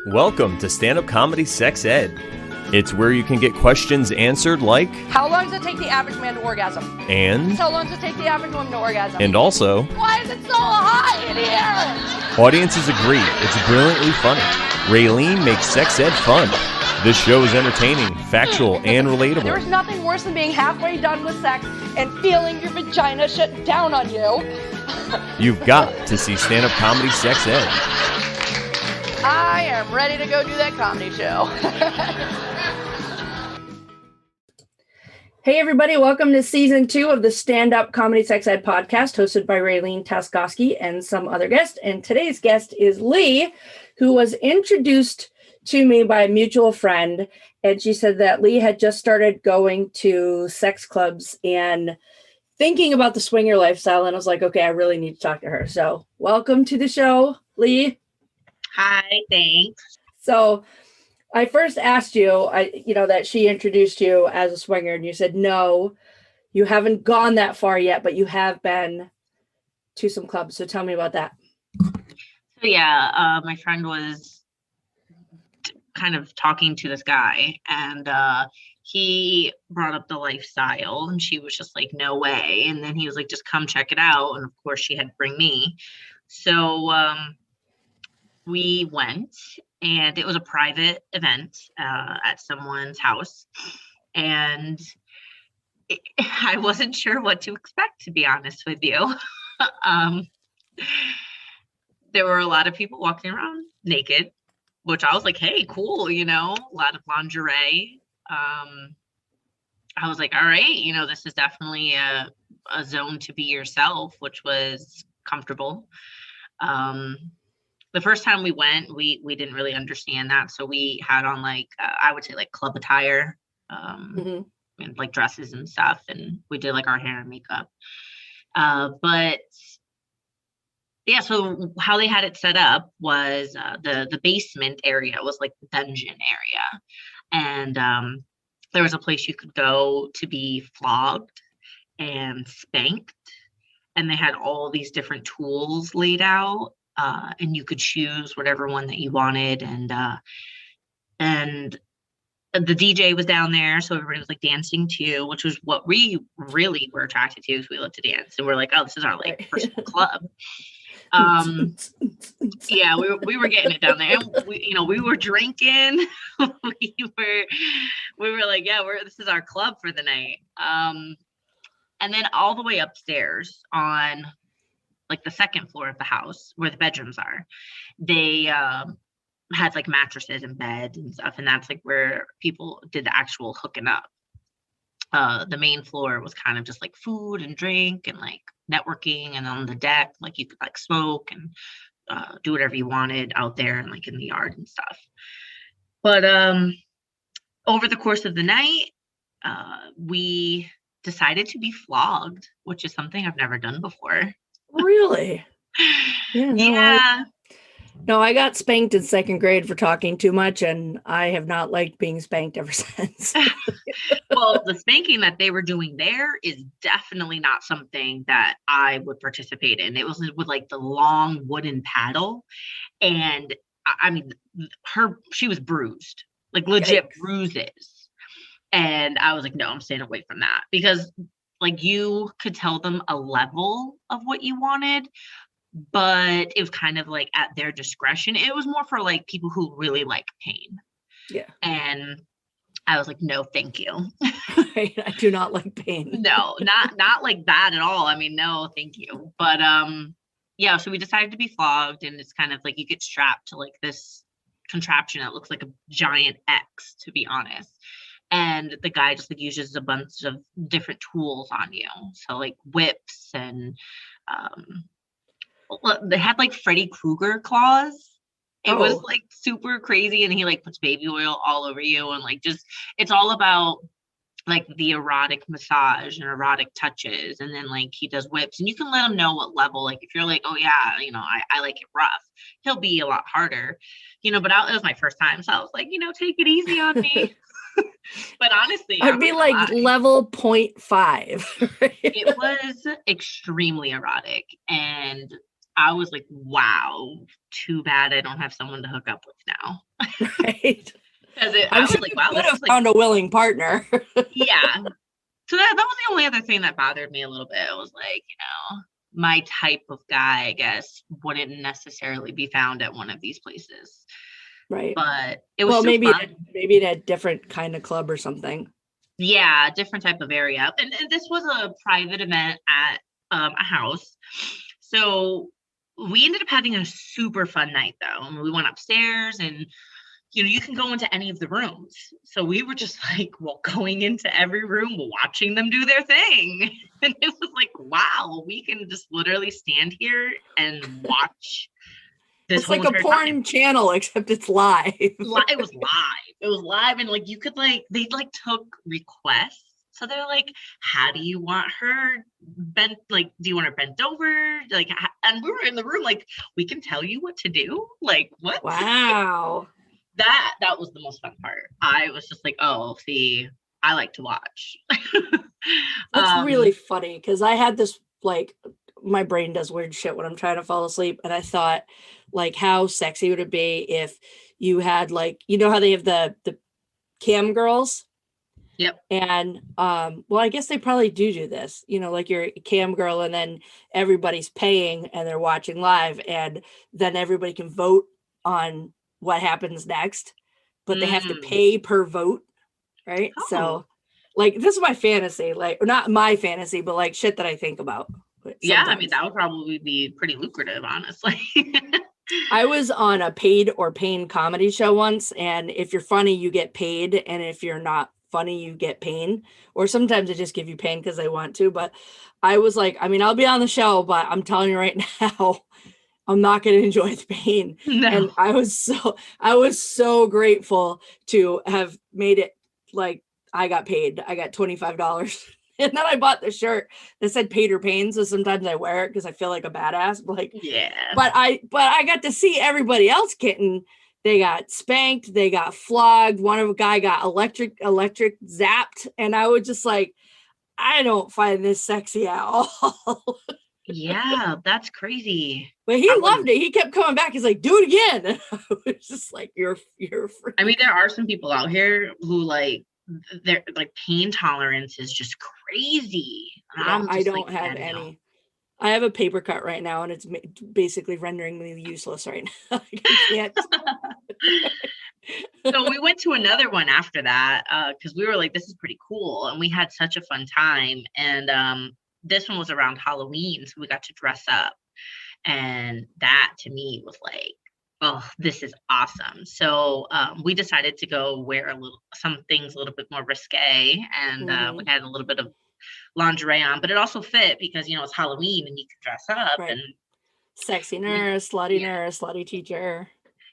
Welcome to Stand-Up Comedy Sex Ed. It's where you can get questions answered like, how long does it take the average man to orgasm? And how long does it take the average woman to orgasm? And also, why is it so hot in here? Audiences agree it's brilliantly funny. Raylene makes sex ed fun. This show is entertaining, factual, and relatable. There's nothing worse than being halfway done with sex and feeling your vagina shut down on you. You've got to see Stand-Up Comedy Sex Ed. I am ready to go do that comedy show. Hey everybody, welcome to season 2 of the Stand-Up Comedy Sex Ed podcast, hosted by Raylene Taskowski and some other guest. And today's guest is Lee, who was introduced to me by a mutual friend. And she said that Lee had just started going to sex clubs and thinking about the swinger lifestyle. And I was like, okay, I really need to talk to her. So welcome to the show, Lee. Hi, thanks. So I first asked you, that she introduced you as a swinger, and you said, no, you haven't gone that far yet, but you have been to some clubs. So tell me about that. So yeah, my friend was kind of talking to this guy, and he brought up the lifestyle, and she was just like, no way. And then he was like, just come check it out. And of course she had to bring me. So we went, and it was a private event at someone's house. And I wasn't sure what to expect, to be honest with you. There were a lot of people walking around naked, which I was like, hey, cool, a lot of lingerie. I was like, all right, this is definitely a zone to be yourself, which was comfortable. The first time we went, we didn't really understand that. So we had on I would say club attire, and dresses and stuff. And we did our hair and makeup. But yeah, so how they had it set up was the basement area was the dungeon area. And there was a place you could go to be flogged and spanked. And they had all these different tools laid out. And you could choose whatever one that you wanted. And the DJ was down there. So everybody was dancing too, which was what we really were attracted to, because we love to dance. And we're like, oh, this is our personal club. Yeah, we were getting it down there. And we were drinking. we were like, yeah, this is our club for the night. And then all the way upstairs on the second floor of the house where the bedrooms are, they had mattresses and beds and stuff. And that's where people did the actual hooking up. The main floor was kind of just food and drink and networking. And on the deck, you could smoke and do whatever you wanted out there and in the yard and stuff. But over the course of the night, we decided to be flogged, which is something I've never done before. Really? Yeah. I got spanked in second grade for talking too much, and I have not liked being spanked ever since. Well, the spanking that they were doing there is definitely not something that I would participate in. It was with the long wooden paddle, and I mean, she was bruised, legit bruises. And I was like, no, I'm staying away from that, because you could tell them a level of what you wanted, but it was kind of at their discretion. It was more for people who really like pain. Yeah. And I was like, no, thank you. I do not like pain. No, not like that at all. I mean, no, thank you. But yeah, so we decided to be flogged, and it's kind of you get strapped to this contraption that looks like a giant X, to be honest. And the guy just uses a bunch of different tools on you. So whips, and they had Freddy Krueger claws. It was super crazy. And he puts baby oil all over you. And it's all about the erotic massage and erotic touches. And then he does whips, and you can let him know what level. If you're oh yeah, I like it rough, he'll be a lot harder, but it was my first time. So I was take it easy on me. But honestly, I'd be level 0.5. Right? It was extremely erotic, and I was like, wow, too bad I don't have someone to hook up with now. Right. Because I'm I sure was like, you wow, could this have is like, found a willing partner. yeah. So that was the only other thing that bothered me a little bit. It was like, my type of guy, I guess, wouldn't necessarily be found at one of these places. Right. But it was Well, still fun. maybe in a different kind of club or something. Yeah, different type of area. And this was a private event at a house. So we ended up having a super fun night though. And we went upstairs and you can go into any of the rooms. So we were just like, well, going into every room, watching them do their thing. And it was like, wow, we can just literally stand here and watch this It's whole like a entire porn time. channel, except it's live. It was live. It was live. And like, you could they took requests. So they're like, how do you want her bent? Like, do you want her bent over? Like, and we were in the room, like, we can tell you what to do. Like, what? Wow. That was the most fun part. I was just like, oh, see, I like to watch. That's really funny because I had this, like, my brain does weird shit when I'm trying to fall asleep. And I thought, like, how sexy would it be if you had, like, how they have the cam girls? Yep. And well, I guess they probably do this, like you're a cam girl and then everybody's paying and they're watching live and then everybody can vote on what happens next, but they have to pay per vote, right? Oh. So like this is my fantasy, like not my fantasy, but like shit that I think about sometimes. Yeah, I mean that would probably be pretty lucrative, honestly. I was on a paid or paying comedy show once, and if you're funny, you get paid, and if you're not funny, you get pain. Or sometimes they just give you pain because they want to. But I was like, I mean, I'll be on the show, but I'm telling you right now, I'm not going to enjoy the pain. No. And I was so grateful to have made it like I got paid. I got $25. And then I bought the shirt that said paid or pain. So sometimes I wear it because I feel like a badass. Like, yeah. But I got to see everybody else they got spanked, they got flogged. One of a guy got electric zapped. And I was just like, I don't find this sexy at all. Yeah, that's crazy. But he loved it. He kept coming back. He's like, do it again. And I was just like, you're free. I mean, there are some people out here who their pain tolerance is just crazy. Yeah, I don't have any. I have a paper cut right now, and it's basically rendering me useless right now. I can't. So we went to another one after that because we were like, this is pretty cool, and we had such a fun time. And this one was around Halloween, so we got to dress up, and that to me was like, oh, this is awesome. So we decided to go wear some things a little bit more risque, and we had a little bit of lingerie on, but it also fit because it's Halloween and you can dress up. Right. And sexy nurse, slutty nurse, slutty teacher.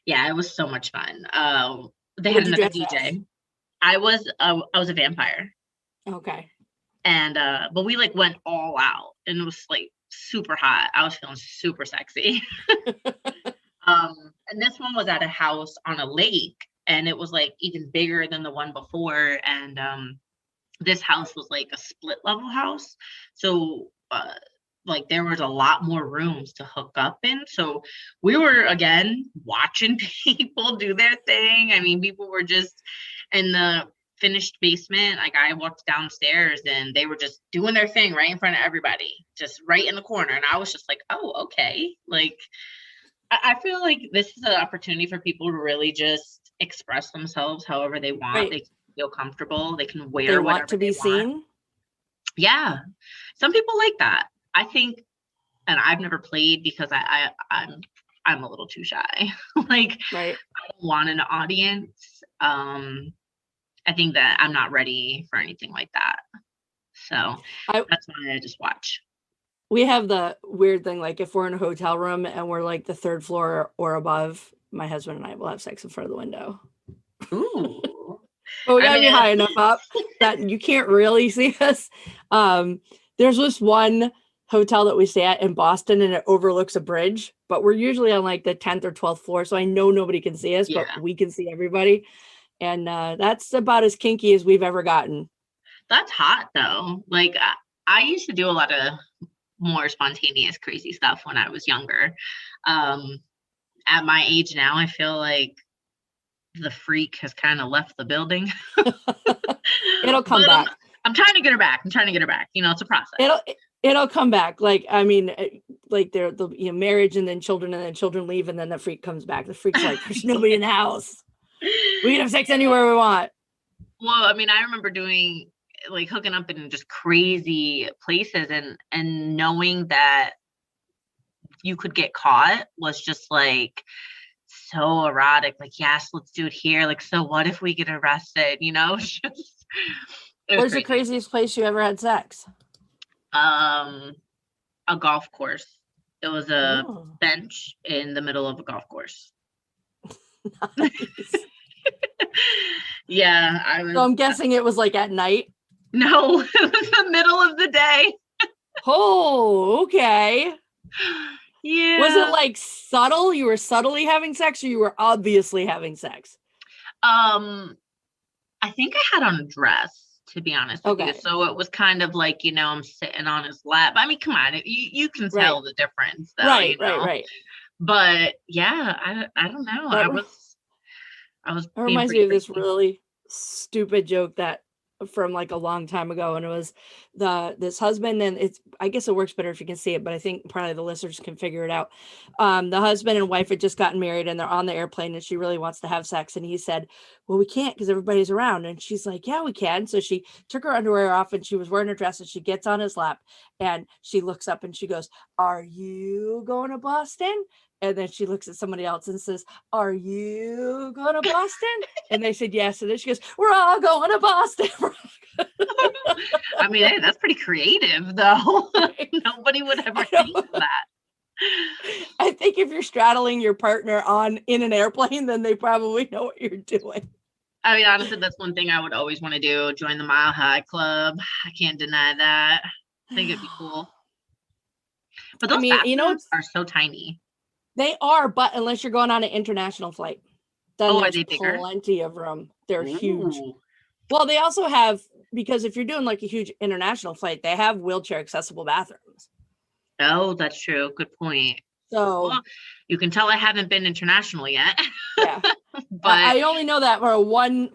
Yeah, it was so much fun. They had another DJ. I was a vampire. Okay. And but we went all out, and it was super hot. I was feeling super sexy. And this one was at a house on a lake, and it was even bigger than the one before. And this house was a split level house. So there was a lot more rooms to hook up in. So we were again watching people do their thing. I mean, people were just in the finished basement. I walked downstairs and they were just doing their thing right in front of everybody, just right in the corner. And I was just like, oh, okay. I feel like this is an opportunity for people to really just express themselves however they want. Right. They can feel comfortable. They can wear whatever they want. To be seen. Yeah. Some people like that. I think, and I've never played because I'm a little too shy. Right. I don't want an audience. I think that I'm not ready for anything like that. So that's why I just watch. We have the weird thing, if we're in a hotel room and we're the third floor or above, my husband and I will have sex in front of the window. Ooh. But we gotta be high enough up that you can't really see us. There's this one hotel that we stay at in Boston, and it overlooks a bridge, but we're usually on the 10th or 12th floor, so I know nobody can see us, but we can see everybody. And that's about as kinky as we've ever gotten. That's hot though. I used to do a lot of more spontaneous, crazy stuff when I was younger. At my age now, I feel like the freak has kind of left the building. It'll come But back. I'm trying to get her back. It's a process. It'll come back. Like, I mean, like the marriage and then children leave and then the freak comes back. The freak's like, there's nobody in the house. We can have sex anywhere we want. Well, I mean, I remember doing like hooking up in just crazy places and knowing that you could get caught was just like so erotic. Like, yes, let's do it here. Like, so what if we get arrested? Where's the craziest place you ever had sex? A golf course. It was a bench in the middle of a golf course. Nice. Yeah, I was. So I'm guessing it was like at night. No, it was the middle of the day. Oh, okay. Yeah. Was it like subtle? You were subtly having sex, or you were obviously having sex? I think I had on a dress, to be honest with you. So it was kind of like, I'm sitting on his lap. I mean, come on, you can tell the difference, though. Right. But yeah, I don't know. I was. It reminds me of this really stupid joke that from like a long time ago, and it was this husband, and I guess it works better if you can see it, but I think probably the listeners can figure it out. The husband and wife had just gotten married and they're on the airplane and she really wants to have sex, and he said, well, we can't because everybody's around, and she's like, yeah, we can. So she took her underwear off and she was wearing her dress, and she gets on his lap and she looks up and she goes, are you going to Boston? And then she looks at somebody else and says, are you going to Boston? And they said yes. And then she goes, we're all going to Boston. I mean, hey, that's pretty creative, though. Nobody would ever think of that. I think if you're straddling your partner in an airplane, then they probably know what you're doing. I mean, honestly, that's one thing I would always want to do. Join the Mile High Club. I can't deny that. I think it'd be cool. But those bathrooms are so tiny. They are, but unless you're going on an international flight, then are they bigger? Plenty of room. They're huge. Well, they also have, because if you're doing like a huge international flight, they have wheelchair accessible bathrooms. Oh, that's true. Good point. So you can tell I haven't been international yet. Yeah, but I only know that for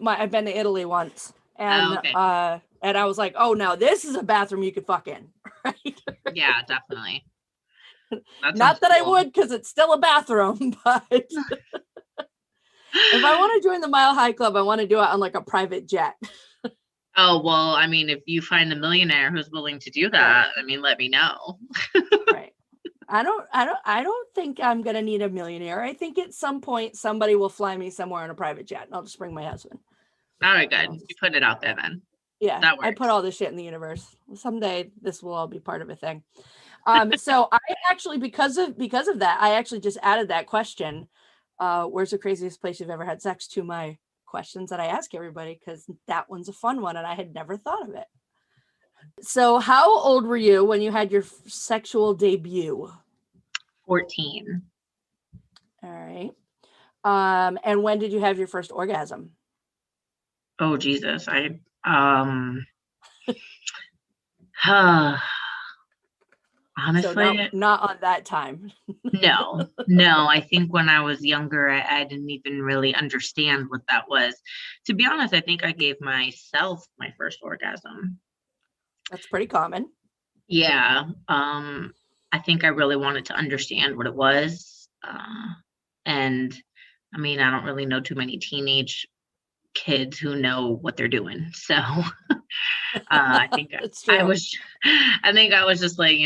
I've been to Italy once, and and I was like, oh, now this is a bathroom you could fuck in, right? Yeah, definitely. Not that cool. I would, because it's still a bathroom, but if I want to join the Mile High Club, I want to do it on like a private jet. Oh, well, I mean, if you find a millionaire who's willing to do that, I mean, let me know. Right. I don't think I'm going to need a millionaire. I think at some point somebody will fly me somewhere on a private jet and I'll just bring my husband. All right, good. You put it out there then. Yeah. That works. I put all this shit in the universe. Someday this will all be part of a thing. So I actually, because of that, I actually just added that question. Where's the craziest place you've ever had sex to my questions that I ask everybody, because that one's a fun one and I had never thought of it. So how old were you when you had your sexual debut? 14. All right. And when did you have your first orgasm? Oh, Jesus. Honestly, so not on that time. No. I think when I was younger, I didn't even really understand what that was. To be honest, I think I gave myself my first orgasm. That's pretty common. Yeah. I think I really wanted to understand what it was. And I mean, I don't really know too many teenage kids who know what they're doing. So I think I was just like,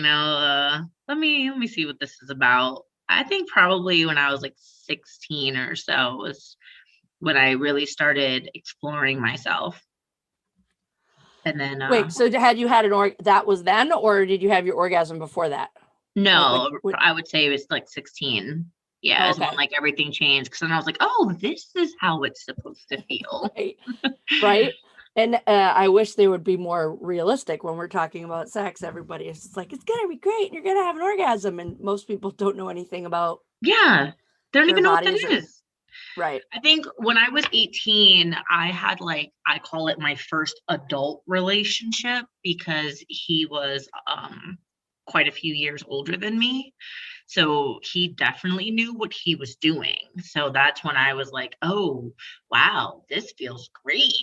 let me see what this is about. I think probably when I was like 16 or so was when I really started exploring myself. And then wait, so had you had that was then, or did you have your orgasm before that? No, I would say it was like 16. Yeah, it's when like everything changed, because then I was like, oh, this is how it's supposed to feel. Right. And I wish they would be more realistic when we're talking about sex. Everybody is just like, it's gonna be great and you're gonna have an orgasm, and most people don't know anything about. Yeah, they don't even know what that is. Right. I think when I was 18, I had I call it my first adult relationship, because he was quite a few years older than me. So he definitely knew what he was doing. So that's when I was like, oh, wow, this feels great.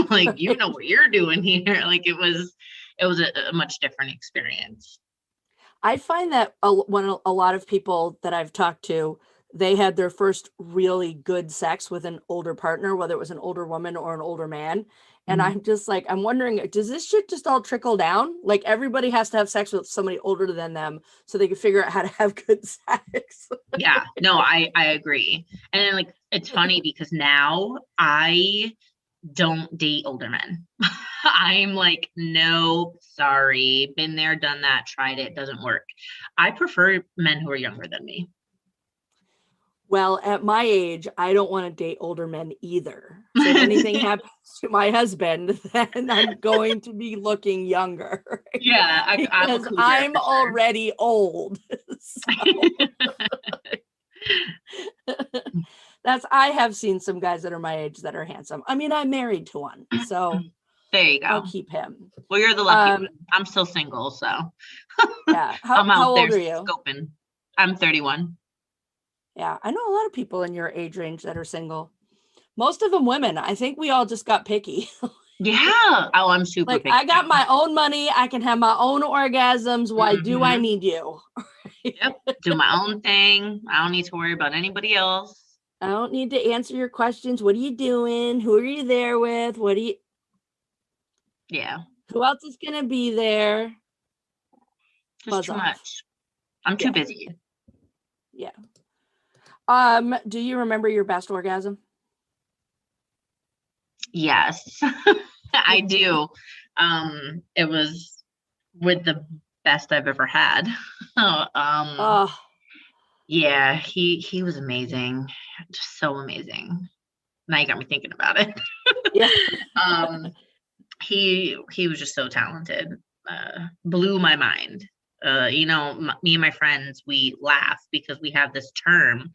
Like, you know what you're doing here. Like it was a much different experience. I find that when a lot of people that I've talked to, they had their first really good sex with an older partner, whether it was an older woman or an older man. And Mhm. I'm just like, I'm wondering, does this shit just all trickle down? Like everybody has to have sex with somebody older than them so they can figure out how to have good sex. Yeah, no, I agree. And then, like, it's funny because now I don't date older men. I'm like, no, sorry, been there, done that, tried it, doesn't work. I prefer men who are younger than me. Well, at my age, I don't want to date older men either. So if anything happens to my husband, then I'm going to be looking younger. Yeah, I'm a Because cougar I'm for sure. already old. I have seen some guys that are my age that are handsome. I mean, I'm married to one, so There you I'll go. keep him. Well, you're the lucky one. I'm still single, so Yeah. I'm How out there old are you? scoping. I'm 31. Yeah, I know a lot of people in your age range that are single. Most of them women. I think we all just got picky. Yeah. Oh, I'm super Like, picky I got now. my own money. I can have my own orgasms. Why do I Mhm. need you? Yep. Do my own thing. I don't need to worry about anybody else. I don't need to answer your questions. What are you doing? Who are you there with? Yeah. Who else is going to be there? Just Buzz too off. much. I'm too Yeah. busy. Yeah. Do you remember your best orgasm? Yes. I do. It was with the best I've ever had. um, Oh, yeah, he was amazing. Just so amazing. Now you got me thinking about it. yeah. um, he was just so talented. Blew my mind. Me and my friends, we laugh because we have this term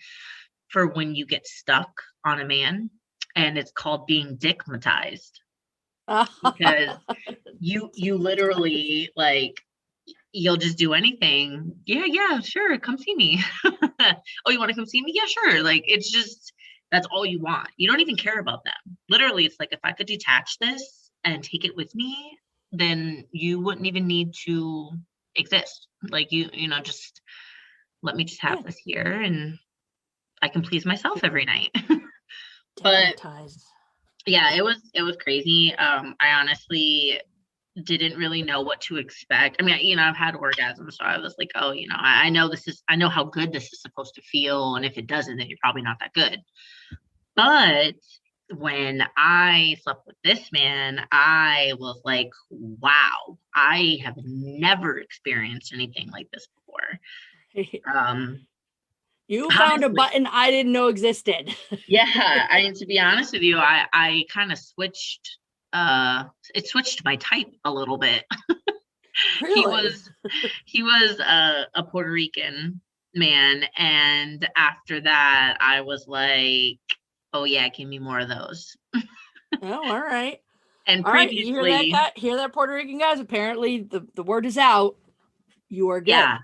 for when you get stuck on a man, and it's called being dick-matized, because you literally, like, you'll just do anything. Yeah, sure, come see me. Oh, you want to come see me? Yeah, sure. Like, it's just, that's all you want. You don't even care about them. Literally, it's like, if I could detach this and take it with me, then you wouldn't even need to exist. Like, just let me just Yeah. have this here, and I can please myself every night. But Dick-matized. yeah, it was crazy. I honestly didn't really know what to expect. I mean, I've had orgasms, so I was like, oh, I know how good this is supposed to feel, and if it doesn't, then you're probably not that good. But when I slept with this man, I was like, wow, I have never experienced anything like this before. You found a Honestly, button I didn't know existed. yeah. I mean, to be honest with you, I kind of switched. It switched my type a little bit. He Really? was he was a Puerto Rican man, and after that, I was like, oh yeah, give me more of those. Oh, all right. And All right. You hear that previously, guy? Hear that, Puerto Rican guys? Apparently the word is out. You are good. yeah.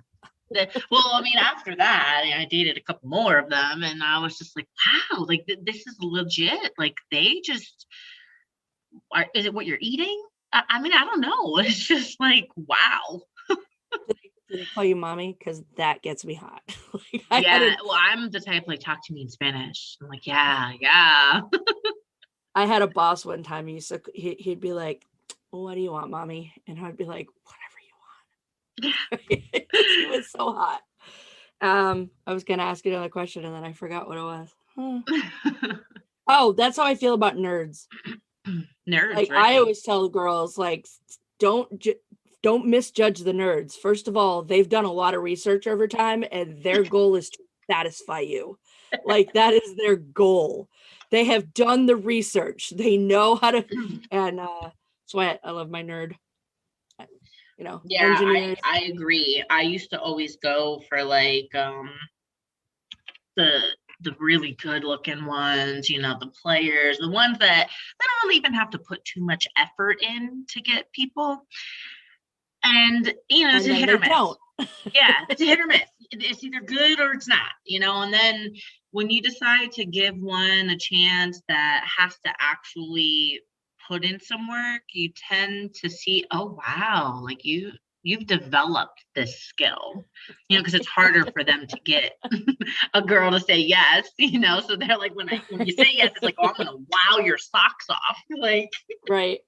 Well, I mean, after that, I dated a couple more of them, and I was just like, wow, like this is legit. Like, they just is it what you're eating? I mean, I don't know. It's just like, wow. Do they call you mommy? Because that gets me hot. Like, Yeah. Well, I'm the type, like, talk to me in Spanish. I'm like, yeah. I had a boss one time. He'd be like, "What do you want, mommy?" And I'd be like, "Whatever you want." He was so hot. I was gonna ask you another question and then I forgot what it was. Oh, that's how I feel about nerds. Nerds, Like, I really. always tell girls, like, don't misjudge the nerds. First of all, they've done a lot of research over time, and their goal is to satisfy you. Like, that is their goal. They have done the research. They know how to, and that's why I love my nerd. Yeah, Engineers. I agree. I used to always go for, like, the really good looking ones, the players, the ones that they don't really even have to put too much effort in to get people. And it's And a then hit they or miss. don't. Yeah, it's a hit or miss. It's either good or it's not, and then when you decide to give one a chance that has to actually put in some work, you tend to see, oh wow, like you've developed this skill, because it's harder for them to get a girl to say yes, so they're like, when you say yes, it's like, oh, I'm gonna wow your socks off. Like, Right.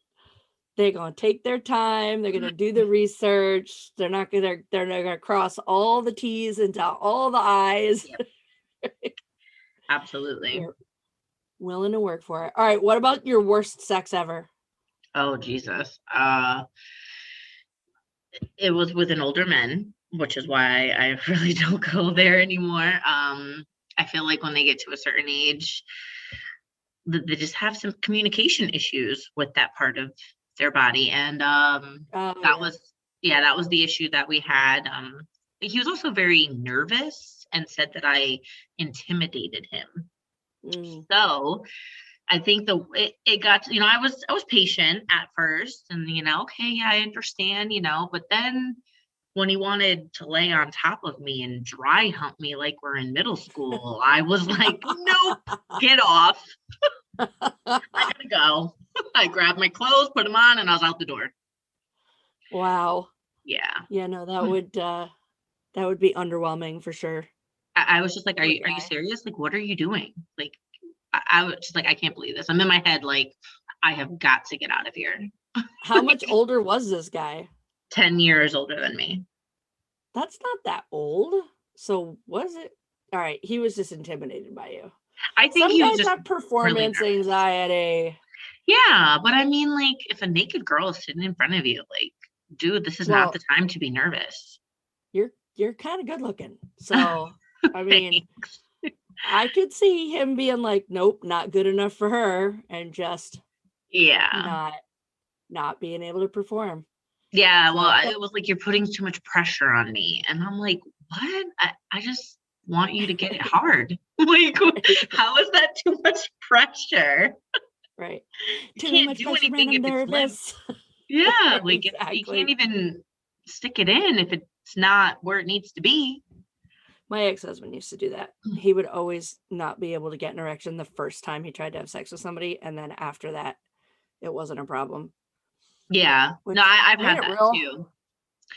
They're going to take their time. They're going to do the research. They're not going to cross all the T's and dot all the I's. Yep. Absolutely. They're willing to work for it. All right. What about your worst sex ever? Oh, Jesus. It was with an older man, which is why I really don't go there anymore. I feel like when they get to a certain age, they just have some communication issues with that part of their body. And that was the issue that we had. He was also very nervous and said that I intimidated him. So I think it got to, I was patient at first, and okay, yeah, I understand, but then when he wanted to lay on top of me and dry hump me like we're in middle school, I was like, nope, get off. I gotta go. I grabbed my clothes, put them on, and I was out the door. Wow. Yeah. Yeah, no, that would be underwhelming for sure. I was just like, are you serious? Like, what are you doing? Like, I was just like, I can't believe this. I'm in my head like, I have got to get out of here. How much older was this guy? 10 years older than me. That's not that old. So was it? All right. He was just intimidated by you. I think some he guys was just have performance anxiety. Yeah, but I mean, like, if a naked girl is sitting in front of you, like, dude, this is not the time to be nervous. You're kind of good looking. So, I mean, I could see him being like, nope, not good enough for her, and just not being able to perform. Yeah, well, it was like, you're putting too much pressure on me. And I'm like, what? I just want you to get it hard. Like, how is that too much pressure? Right. You can't do anything if it's limp. Yeah, like, exactly. You can't even stick it in if it's not where it needs to be. My ex-husband used to do that. He would always not be able to get an erection the first time he tried to have sex with somebody, and then after that, it wasn't a problem. Yeah. No, I've had that too.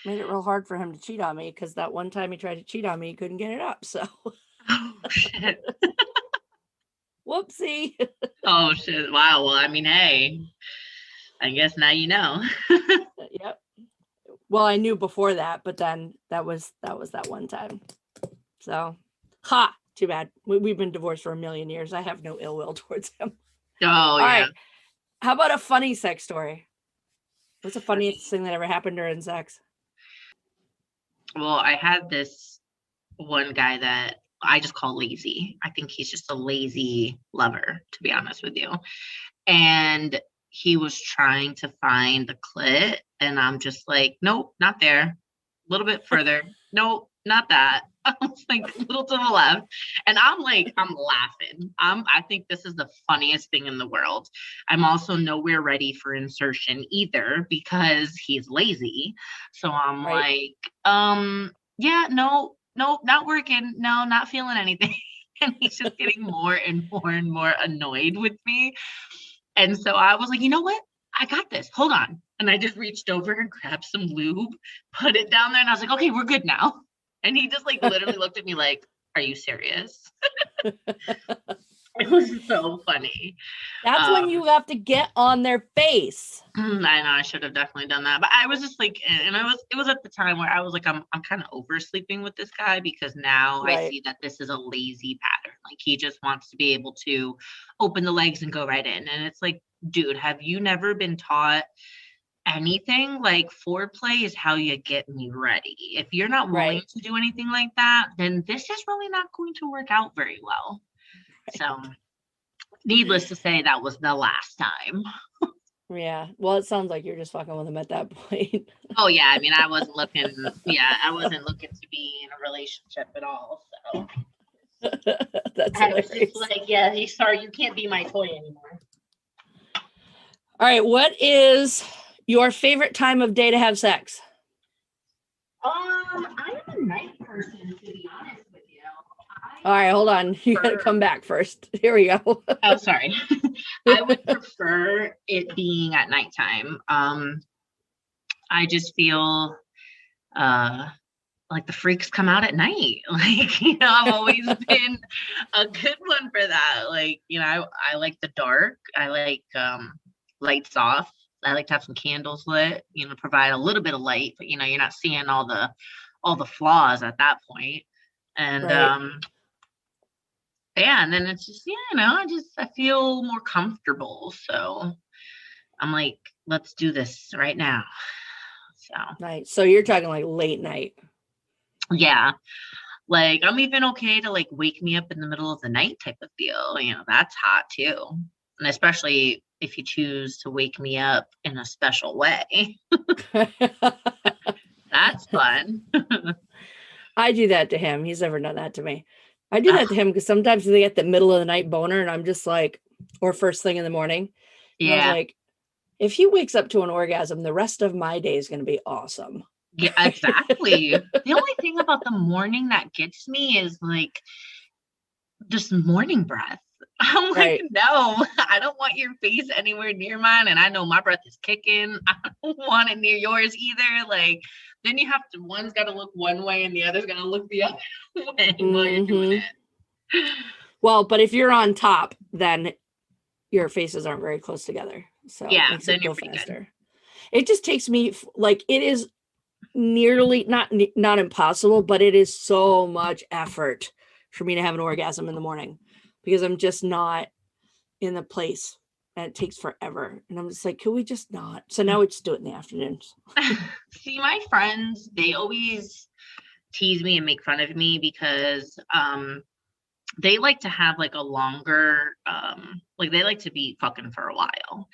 Made it real hard for him to cheat on me, because that one time he tried to cheat on me, he couldn't get it up. So. Oh, shit. Whoopsie. Oh, shit. Wow. Well, I mean, hey, I guess now you know. Yep. Well, I knew before that, but then that was that one time. So, too bad. We've been divorced for a million years. I have no ill will towards him. Oh, All yeah. right. How about a funny sex story? What's the funniest thing that ever happened during sex? Well, I had this one guy that I just call lazy. I think he's just a lazy lover, to be honest with you. And he was trying to find the clit, and I'm just like, nope, not there. A little bit further. Nope, not that. I was like, a little to the left. And I'm laughing. I think this is the funniest thing in the world. I'm also nowhere ready for insertion either, because he's lazy. So I'm like, yeah, no, not working. No, not feeling anything. And he's just getting more and more and more annoyed with me. And so I was like, you know what? I got this. Hold on. And I just reached over and grabbed some lube, put it down there, and I was like, okay, we're good now. And he just like literally looked at me like, are you serious? It was so funny. That's when you have to get on their face. I know, I should have definitely done that. But I was just like, and it was at the time where I was like, I'm kind of oversleeping with this guy, because now I see that this is a lazy pattern. Like, he just wants to be able to open the legs and go right in. And it's like, dude, have you never been taught anything? Like, foreplay is how you get me ready. If you're not willing to do anything like that, then this is really not going to work out very well. So needless to say, that was the last time. Yeah. Well, it sounds like you're just fucking with him at that point. Oh yeah. I mean, I wasn't looking to be in a relationship at all. So that's I was just like, yeah, sorry, you can't be my toy anymore. All right. What is your favorite time of day to have sex? I am a night person, to be honest with you. All right, hold on. You got to come back first. Here we go. Oh, sorry. I would prefer it being at nighttime. I just feel like the freaks come out at night. Like, I've always been a good one for that. Like, I like the dark. I like lights off. I like to have some candles lit, provide a little bit of light, but you're not seeing all the flaws at that point. And Right. yeah, and then it's just, I feel more comfortable. So I'm like, let's do this right now. So Night. So you're talking like late night. yeah, like I'm even okay to like wake me up in the middle of the night type of deal. That's hot too. And especially if you choose to wake me up in a special way. That's fun. I do that to him. He's never done that to me. I do that to him because sometimes they get the middle of the night boner and I'm just like, or first thing in the morning. And I was Yeah. like, if he wakes up to an orgasm, the rest of my day is going to be awesome. Yeah, exactly. The only thing about the morning that gets me is like just morning breath. I'm Right. like, no, I don't want your face anywhere near mine. And I know my breath is kicking. I don't want it near yours either. Like, then you have to, one's got to look one way and the other's going to look the other way while you're doing it. Well, but if you're on top, then your faces aren't very close together. So Yeah, it makes then it you're go pretty faster. good. It just takes me like it is nearly not impossible, but it is so much effort for me to have an orgasm in the morning because I'm just not in the place and it takes forever. And I'm just like, can we just not? So now we just do it in the afternoons. See, my friends, they always tease me and make fun of me because they like to have like a longer like they like to be fucking for a while.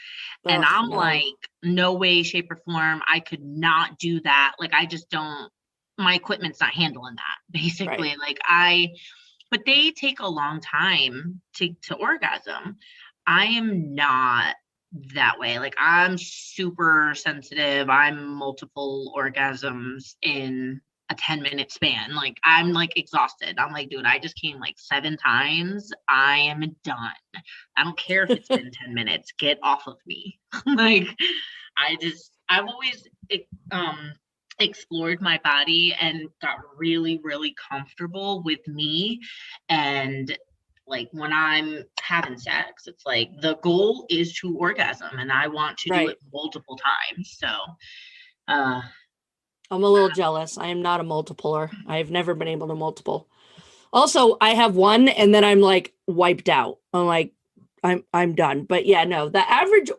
And I'm like, no way, shape, or form. I could not do that. Like, I just don't, my equipment's not handling that, basically. Right. Like but they take a long time to orgasm. I am not that way. Like, I'm super sensitive. I'm multiple orgasms in a 10-minute span. Like, I'm like exhausted. I'm like, dude, I just came like 7 times. I am done. I don't care if it's been 10 minutes. Get off of me. Like, I've always explored my body and got really, really comfortable with me. And like, when I'm having sex, it's like the goal is to orgasm and I want to do it multiple times. So I'm a little jealous. I am not a multipler. I've never been able to multiple. Also, I have one and then I'm like wiped out. I'm like, I'm done. But yeah, no, the average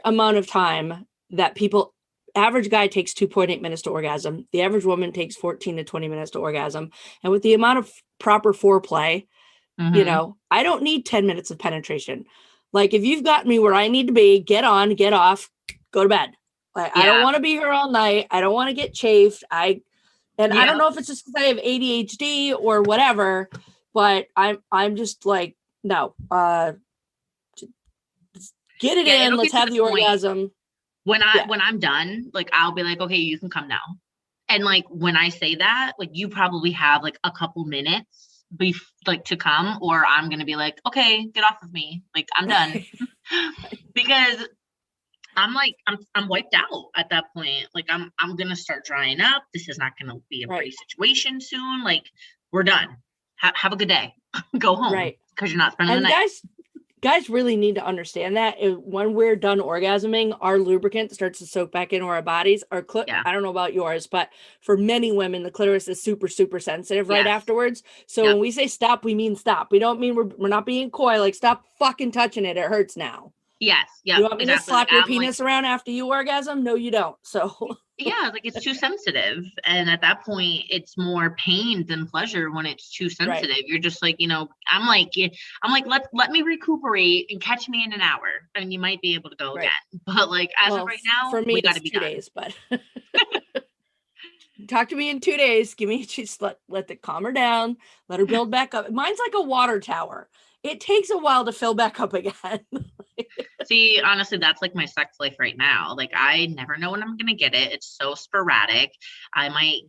amount of time that average guy takes 2.8 minutes to orgasm. The average woman takes 14 to 20 minutes to orgasm. And with the amount of proper foreplay, I don't need 10 minutes of penetration. Like, if you've got me where I need to be, get on, get off, go to bed. Like, I don't want to be here all night. I don't want to get chafed. I don't know if it's just because I have ADHD or whatever, but I'm just like, no, get it in. Let's have the orgasm. When I'm done, like, I'll be like, okay, you can come now. And like, when I say that, like, you probably have like a couple minutes to come, or I'm going to be like, okay, get off of me. Like, I'm done. Because I'm like, I'm wiped out at that point. Like, I'm going to start drying up. This is not going to be a great situation soon. Like, we're done. Have a good day. Go home. Right. Because you're not spending the night. Guys really need to understand that when we're done orgasming, our lubricant starts to soak back into our bodies. I don't know about yours, but for many women, the clitoris is super, super sensitive right afterwards. So when we say stop, we mean stop. We don't mean we're not being coy. Like, stop fucking touching it. It hurts now. Yes. Yeah. You want me to slap your penis around after you orgasm? No, you don't. So yeah, like, it's too sensitive. And at that point, it's more pain than pleasure when it's too sensitive. Right. You're just like, I'm like, let me recuperate and catch me in an hour. And you might be able to go again. But like, as of right now, for me, we got to be 2 days, but talk to me in 2 days. Give me, just let it calm her down. Let her build back up. Mine's like a water tower. It takes a while to fill back up again. See, honestly, that's like my sex life right now. Like, I never know when I'm gonna get it. It's so sporadic. I might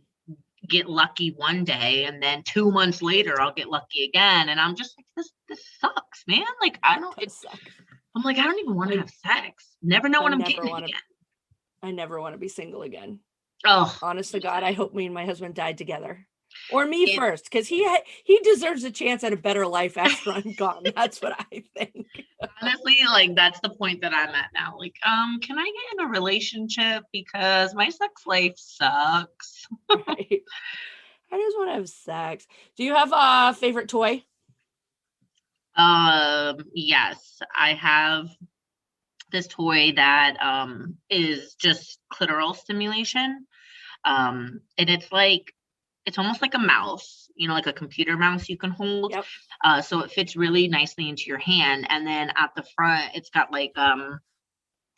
get lucky one day, and then 2 months later, I'll get lucky again. And I'm just like, this sucks, man. Like, I don't. I'm like, I don't even want to have sex. Never know when I'm getting it again. I never want to be single again. Oh, honest to God, I hope me and my husband died together. Or me first, because he deserves a chance at a better life after I'm gone. That's what I think. Honestly, like, that's the point that I'm at now. Like, can I get in a relationship because my sex life sucks? Right. I just want to have sex. Do you have a favorite toy? Yes, I have this toy that is just clitoral stimulation. And it's almost like a mouse, like a computer mouse you can hold. Yep. So it fits really nicely into your hand. And then at the front, it's got like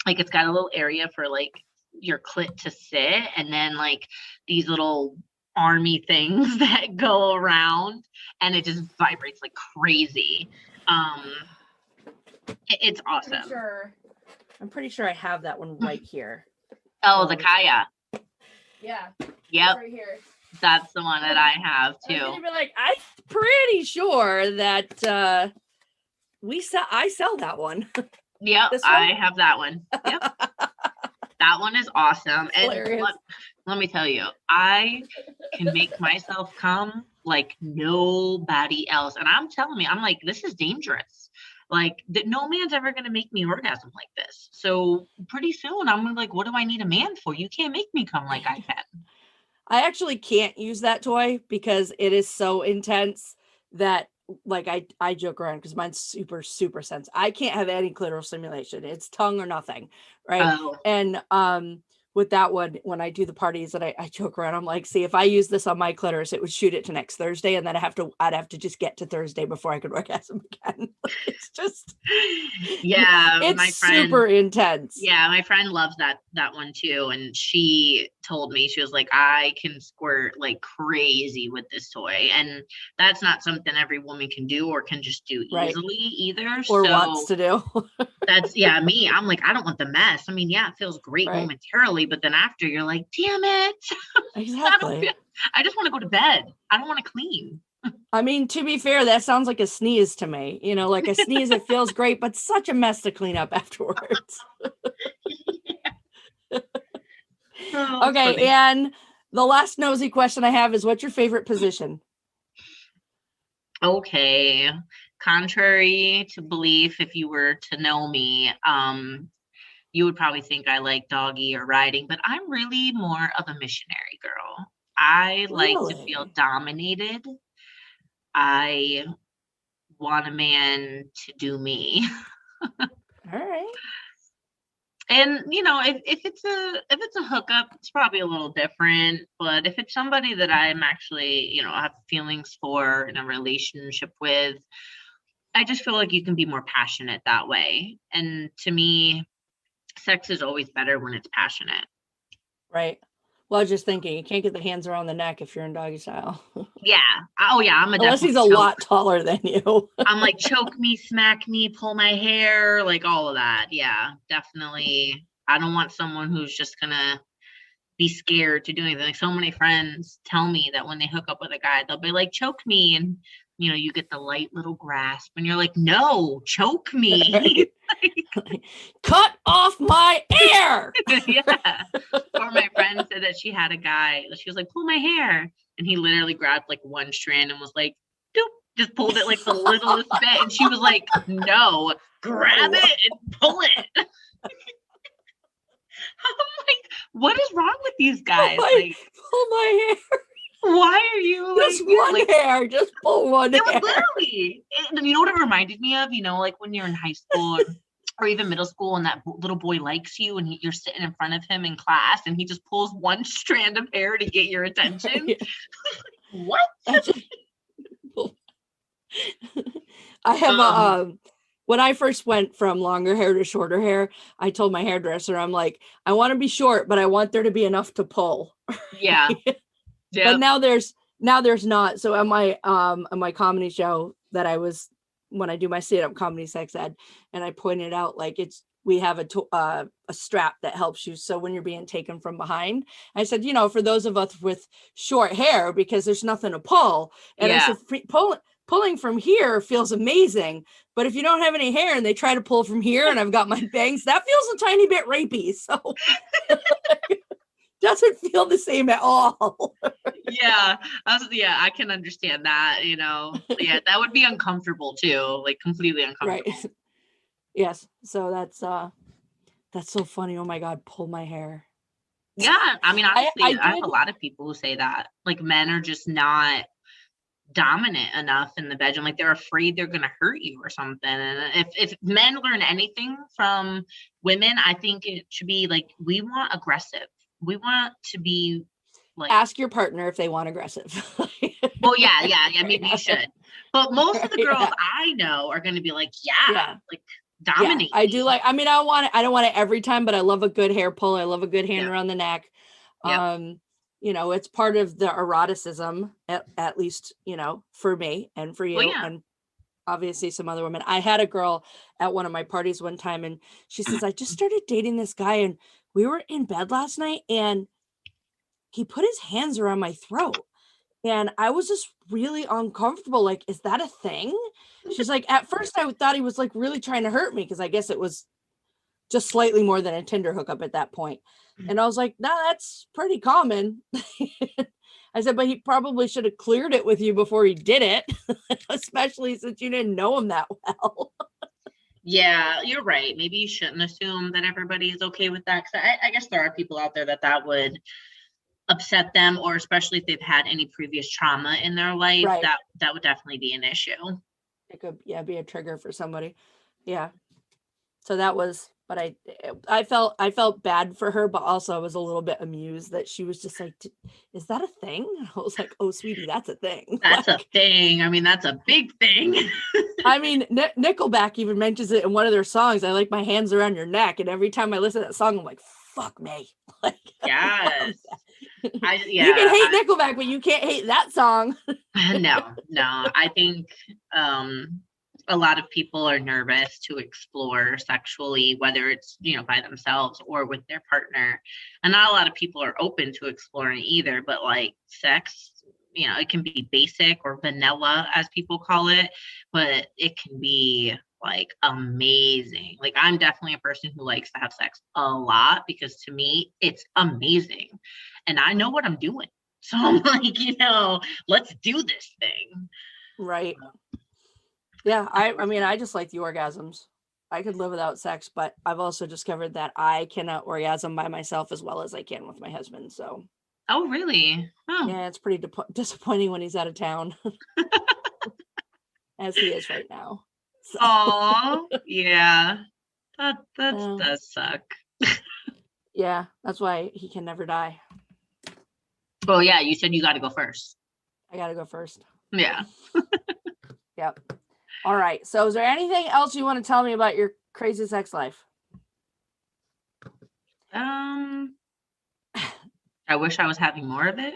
it's got a little area for like your clit to sit, and then like these little army things that go around, and it just vibrates like crazy. It's awesome. I'm pretty sure I have that one right here. Oh, the Kaya. Yeah. Yep. Right here. That's the one that I have too. I was gonna be like, I'm pretty sure that I sell that one. Yep, I have that one. Yep. That one is awesome. And let me tell you, I can make myself come like nobody else. And I'm like, this is dangerous. Like, no man's ever going to make me orgasm like this. So pretty soon I'm like, what do I need a man for? You can't make me come like I can. I actually can't use that toy because it is so intense that like I joke around because mine's super, super sensitive. I can't have any clitoral stimulation. It's tongue or nothing. Right. Oh. And with that one, when I do the parties that I joke around, I'm like, see, if I use this on my clitoris, it would shoot it to next Thursday. And then I'd have to just get to Thursday before I could orgasm again. It's just, yeah, it's my friend, super intense. Yeah. My friend loves that one too. And she told me, she was like, I can squirt like crazy with this toy. And that's not something every woman can do or can just do easily either. Or wants to do. That's me. I'm like, I don't want the mess. I mean, yeah, it feels great momentarily, but then after you're like, damn it. Exactly. I just want to go to bed. I don't want to clean. I mean, to be fair, that sounds like a sneeze to me. Like a sneeze, it feels great, but such a mess to clean up afterwards. Oh, okay, funny. and the last nosy question I have is, what's your favorite position? Okay. Contrary to belief, if you were to know me, you would probably think I like doggy or riding, but I'm really more of a missionary girl. I like to feel dominated. I want a man to do me. All right. And if it's a hookup, it's probably a little different. But if it's somebody that I'm actually, have feelings for in a relationship with, I just feel like you can be more passionate that way. And to me, sex is always better when it's passionate. Right. Well, I was just thinking, you can't get the hands around the neck if you're in doggy style. Yeah. Oh, yeah. Unless he's a lot taller than you. I'm like, choke me, smack me, pull my hair, like all of that. Yeah, definitely. I don't want someone who's just going to be scared to do anything. Like, so many friends tell me that when they hook up with a guy, they'll be like, choke me. And, you get the light little grasp and you're like, no, choke me. Right. Cut off my hair. Yeah. Or my friend said that she had a guy, she was like, pull my hair. And he literally grabbed like one strand and was like, doop, just pulled it like the littlest bit. And she was like, no, grab it and pull it. I'm like, what is wrong with these guys? Pull my hair. Why are you just one hair? Just pull one hair. It was literally. You know what it reminded me of? Like when you're in high school or even middle school and that little boy likes you and you're sitting in front of him in class and he just pulls one strand of hair to get your attention. What? I have when I first went from longer hair to shorter hair, I told my hairdresser, I'm like, I want to be short, but I want there to be enough to pull. Yeah. But now there's not. So on my comedy show that I was when I do my stand-up comedy sex ed, and I pointed out like we have a strap that helps you. So when you're being taken from behind, I said, for those of us with short hair, because there's nothing to pull. And I said, pulling from here feels amazing. But if you don't have any hair and they try to pull from here and I've got my bangs, that feels a tiny bit rapey. So doesn't feel the same at all. I can understand that, Yeah, that would be uncomfortable too, like completely uncomfortable. Right. Yes. So that's so funny. Oh my God, pull my hair. Yeah. I mean, honestly, I have a lot of people who say that. Like men are just not dominant enough in the bedroom. Like they're afraid they're gonna hurt you or something. And if men learn anything from women, I think it should be like, we want aggressive. We want to be like, ask your partner if they want aggressive. Well, yeah, maybe you should. But most of the girls I know are gonna be like, like dominate. I do like, I mean, I don't want it every time, but I love a good hair pull. I love a good hand around the neck. It's part of the eroticism, at least, for me and for you, and obviously some other women. I had a girl at one of my parties one time, and she says, I just started dating this guy, and we were in bed last night, and he put his hands around my throat. And I was just really uncomfortable. Like, is that a thing? She's like, at first I thought he was like really trying to hurt me, because I guess it was just slightly more than a Tinder hookup at that point. And I was like, no, that's pretty common. I said, but he probably should have cleared it with you before he did it, especially since you didn't know him that well. Yeah, you're right. Maybe you shouldn't assume that everybody is okay with that. Because I guess there are people out there that would upset them, or especially if they've had any previous trauma in their life, that would definitely be an issue. It could be a trigger for somebody. Yeah. So that was, but I felt bad for her, but also I was a little bit amused that she was just like, is that a thing? I was like, oh sweetie, that's a thing. That's a thing. I mean, that's a big thing. I mean, Nickelback even mentions it in one of their songs. I like my hands around your neck. And every time I listen to that song, I'm like, fuck me. Like, yes. You can hate Nickelback, but you can't hate that song. No. I think a lot of people are nervous to explore sexually, whether it's, by themselves or with their partner. And not a lot of people are open to exploring either, but like sex, it can be basic or vanilla, as people call it, but it can be like amazing. Like I'm definitely a person who likes to have sex a lot, because to me it's amazing and I know what I'm doing. So I'm like, let's do this thing. Right. Yeah. I mean, I just like the orgasms. I could live without sex, but I've also discovered that I cannot orgasm by myself as well as I can with my husband. So. Oh, really? Oh. Yeah, it's pretty disappointing when he's out of town, as he is right now. So. Oh, yeah. That does suck. Yeah, that's why he can never die. Well, yeah, you said you got to go first. I got to go first. Yeah. Yep. All right. So is there anything else you want to tell me about your crazy sex life? I wish I was having more of it.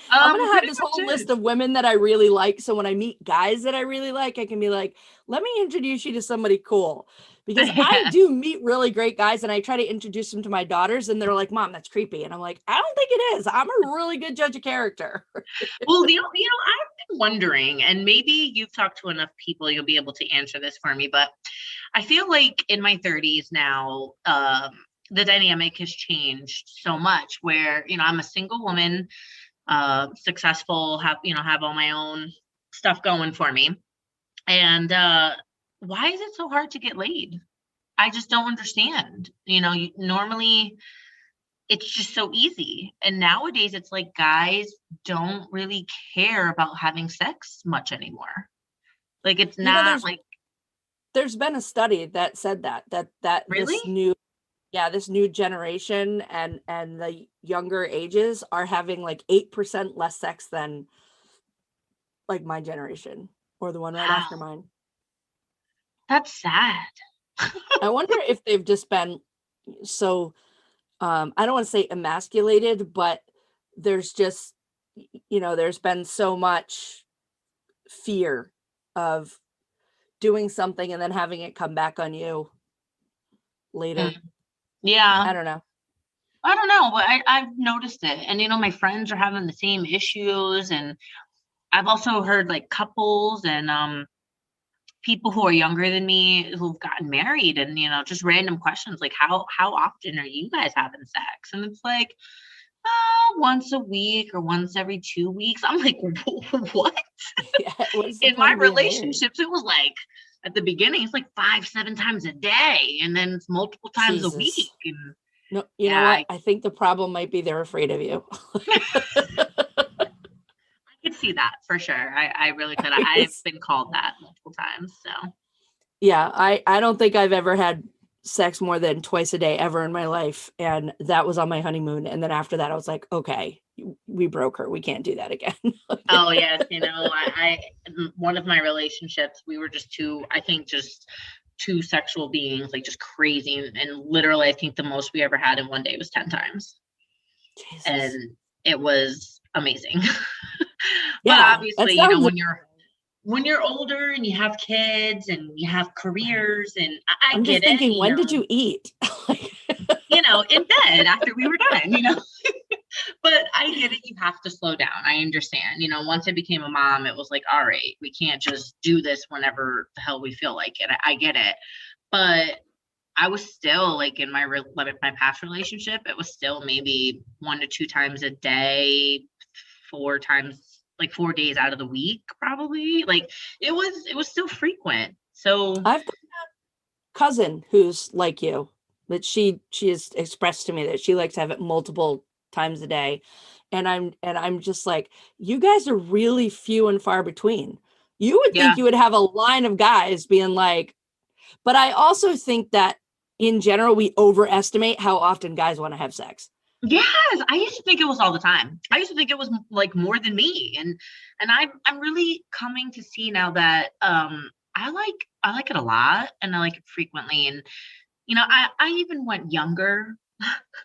I'm going to have this whole list of women that I really like. So when I meet guys that I really like, I can be like, let me introduce you to somebody cool. Because I do meet really great guys and I try to introduce them to my daughters and they're like, Mom, that's creepy. And I'm like, I don't think it is. I'm a really good judge of character. Well, I've been wondering, and maybe you've talked to enough people, you'll be able to answer this for me, but I feel like in my 30s now, the dynamic has changed so much where, I'm a single woman, successful, have all my own stuff going for me. And why is it so hard to get laid? I just don't understand. Normally it's just so easy. And nowadays it's like guys don't really care about having sex much anymore. Like it's not like. There's been a study that said that really? this new generation and the younger ages are having like 8% less sex than like my generation or the one right after mine. That's sad. I wonder if they've just been so, I don't want to say emasculated, but there's just, there's been so much fear of doing something and then having it come back on you later. Yeah. I don't know. I don't know, but I've noticed it. And, my friends are having the same issues. And I've also heard like couples and people who are younger than me who've gotten married and, just random questions like how often are you guys having sex? And it's like, once a week or once every 2 weeks. I'm like, what? Yeah, what's the In point my of being married? relationships, it was like at the beginning, it's like 5-7 times a day, and then it's multiple times a Jesus. week. And No, you know what? I think the problem might be they're afraid of you. I could see that for sure. I really could. I've been called that multiple times. So yeah, I don't think I've ever had sex more than twice a day ever in my life. And that was on my honeymoon. And then after that, I was like, okay, we broke her. We can't do that again. oh yes, I one of my relationships, we were just two sexual beings, like just crazy. And literally, I think the most we ever had in one day was 10 times. Jesus. And it was amazing. But Yeah, obviously, when you're older and you have kids and you have careers, and I I'm get just thinking, it. when did you eat? In bed after we were done. But I get it. You have to slow down. I understand. Once I became a mom, it was like, all right, we can't just do this whenever the hell we feel like it. I get it. But I was still like in my past relationship, it was still maybe 1 to 2 times a day, 4 times, like 4 days out of the week, probably. Like it was still frequent. So I've got a cousin who's like you, that she has expressed to me that she likes to have it multiple times a day. And I'm just like, you guys are really few and far between. You would think you would have a line of guys being like, but I also think that in general, we overestimate how often guys want to have sex. Yes, I used to think it was all the time. I used to think it was like more than me, and I'm really coming to see now that I like it a lot, and I like it frequently. And I even went younger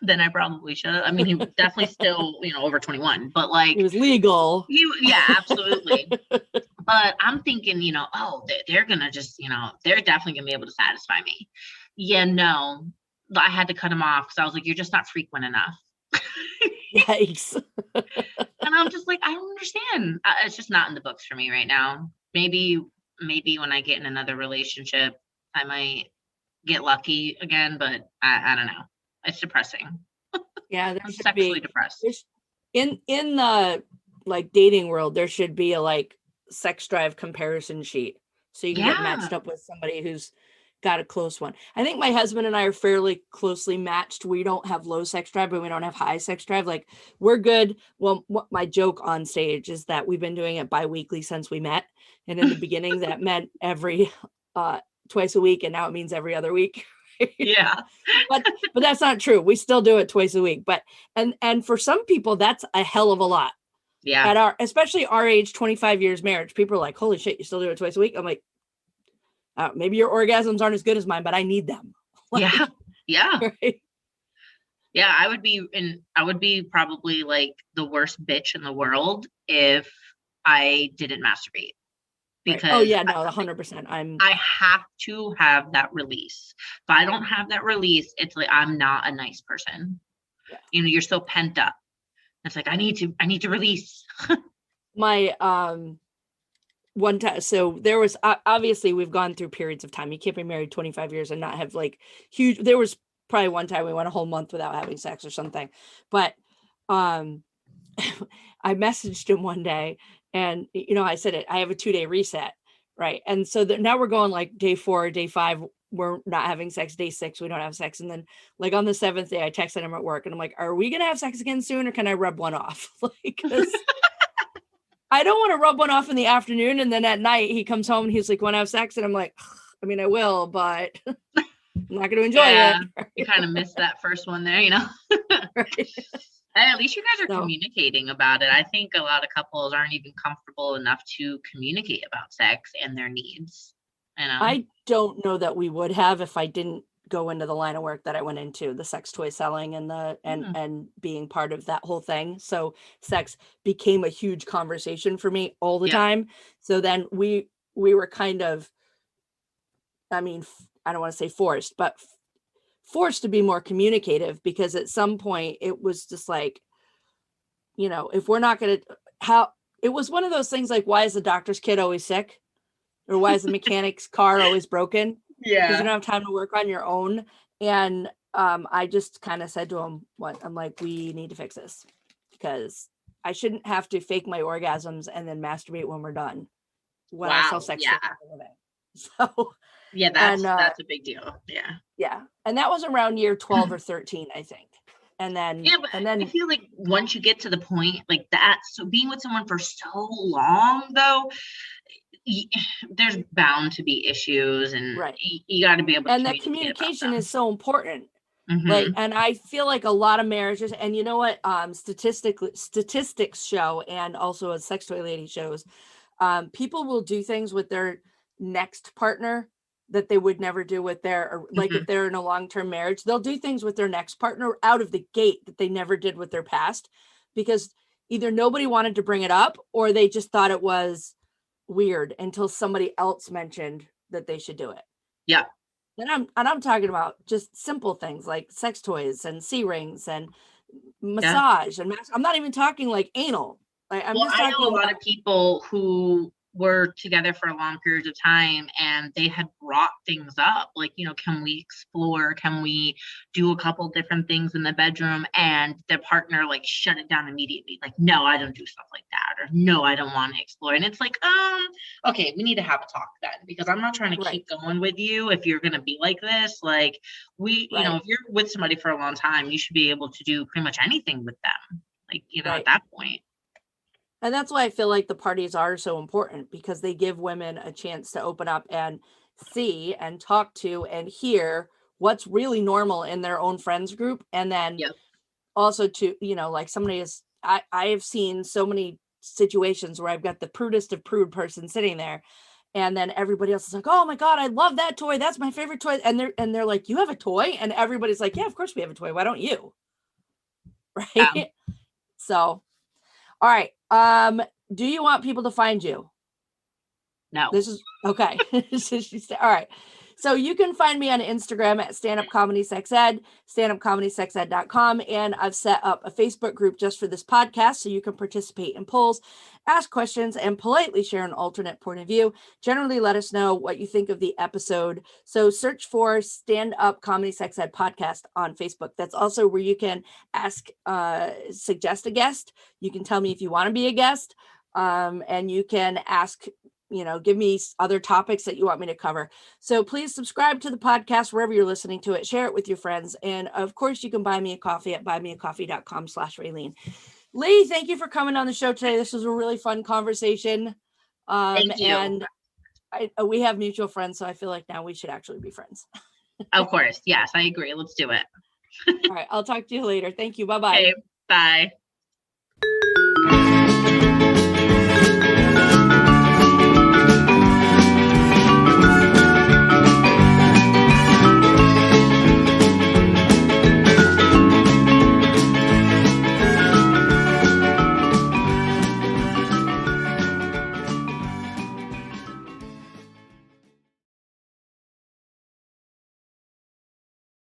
than I probably should. I mean, he was definitely still over 21, but like it was legal. Yeah, absolutely. But I'm thinking, oh, they're gonna just, they're definitely gonna be able to satisfy me. Yeah, no, I had to cut him off because I was like, you're just not frequent enough. Yikes. And I'm just like, I don't understand. It's just not in the books for me right now. Maybe when I get in another relationship, I might get lucky again, but I don't know. It's depressing. Yeah, I'm sexually depressed. In the like dating world, there should be a like sex drive comparison sheet, so you can get matched up with somebody who's got a close one. I think my husband and I are fairly closely matched. We don't have low sex drive, but we don't have high sex drive. Like we're good. Well, what my joke on stage is that we've been doing it bi-weekly since we met. And in the beginning that meant every twice a week. And now it means every other week. Yeah. but that's not true. We still do it twice a week. But and for some people, that's a hell of a lot. Yeah. At especially our age, 25 years marriage, people are like, holy shit, you still do it twice a week? I'm like, maybe your orgasms aren't as good as mine, but I need them. Yeah. Yeah. Right? Yeah. I would be probably like the worst bitch in the world if I didn't masturbate. Because right. Oh yeah, no, 100%. I have to have that release. If I don't have that release, it's like I'm not a nice person. Yeah. You're so pent up. It's like I need to release. My one time, so there was obviously we've gone through periods of time. You can't be married 25 years and not have like huge. There was probably one time we went a whole month without having sex or something. But I messaged him one day, and I said I have a 2-day reset, right? And so now we're going like day 4, day 5. We're not having sex. Day 6, we don't have sex. And then like on the 7th day, I texted him at work, and I'm like, "Are we gonna have sex again soon, or can I rub one off?" Like, I don't want to rub one off in the afternoon, and then at night he comes home and he's like, "Want to have sex?" And I'm like, I mean, I will, but I'm not going to enjoy it. Right? You kind of missed that first one there, Right. At least you guys are communicating about it. I think a lot of couples aren't even comfortable enough to communicate about sex and their needs. I don't know that we would have if I didn't go into the line of work that I went into, the sex toy selling and and being part of that whole thing. So sex became a huge conversation for me all the time. So then we were kind of, I mean, I don't want to say forced, but forced to be more communicative, because at some point it was just like, you know, if we're not going to, it was one of those things like, why is the doctor's kid always sick? Or why is the mechanic's car always broken? Because you don't have time to work on your own. And I just kind of said to him, I'm like, we need to fix this, because I shouldn't have to fake my orgasms and then masturbate when we're done. When I sell sex toys for a living. So yeah, that's a big deal. Yeah. And that was around year 12 or 13, I think. And then I feel like once you get to the point like that, so being with someone for so long though, there's bound to be issues, and you got to be able to. And that communication is so important. Like, and I feel like a lot of marriages, and you know what, statistics show, and also as Sex Toy Lady shows, people will do things with their next partner that they would never do with their, like if they're in a long-term marriage, they'll do things with their next partner out of the gate that they never did with their past, because either nobody wanted to bring it up or they just thought it was weird until somebody else mentioned that they should do it. Yeah. And I'm talking about just simple things like sex toys and C-rings and massage and I'm not even talking like anal. Like, I know a lot of people who were together for long periods of time, and they had brought things up like, you know, can we explore, can we do a couple different things in the bedroom, and their partner like shut it down immediately, like, no, I don't do stuff like that, or no, I don't want to explore. And it's like, okay, we need to have a talk then, because I'm not trying to keep going with you if you're going to be like this. Like, you know, if you're with somebody for a long time, you should be able to do pretty much anything with them, like, you know, at that point. And that's why I feel like the parties are so important, because they give women a chance to open up and see and talk to and hear what's really normal in their own friends group. And then also to, you know, like somebody is, I have seen so many situations where I've got the prudest of prude person sitting there, and then everybody else is like, oh my God, I love that toy. That's my favorite toy. And they're like, you have a toy? And everybody's like, yeah, of course we have a toy. Why don't you? Right. So, all right. Do you want people to find you? No. This is okay. All right. So you can find me on Instagram at standupcomedysexed, standupcomedysexed.com. And I've set up a Facebook group just for this podcast, so you can participate in polls, ask questions, and politely share an alternate point of view. Generally, let us know what you think of the episode. So search for Stand Up Comedy Sex Ed Podcast on Facebook. That's also where you can ask, suggest a guest. You can tell me if you want to be a guest, and you can ask, you know, give me other topics that you want me to cover. So please subscribe to the podcast wherever you're listening to it. Share it with your friends. And of course, you can buy me a coffee at buymeacoffee.com/Raylene. Lee, thank you for coming on the show today. This was a really fun conversation. Thank you. And we have mutual friends, so I feel like now we should actually be friends. Of course. Yes, I agree. Let's do it. All right. I'll talk to you later. Thank you. Bye-bye. Okay, bye.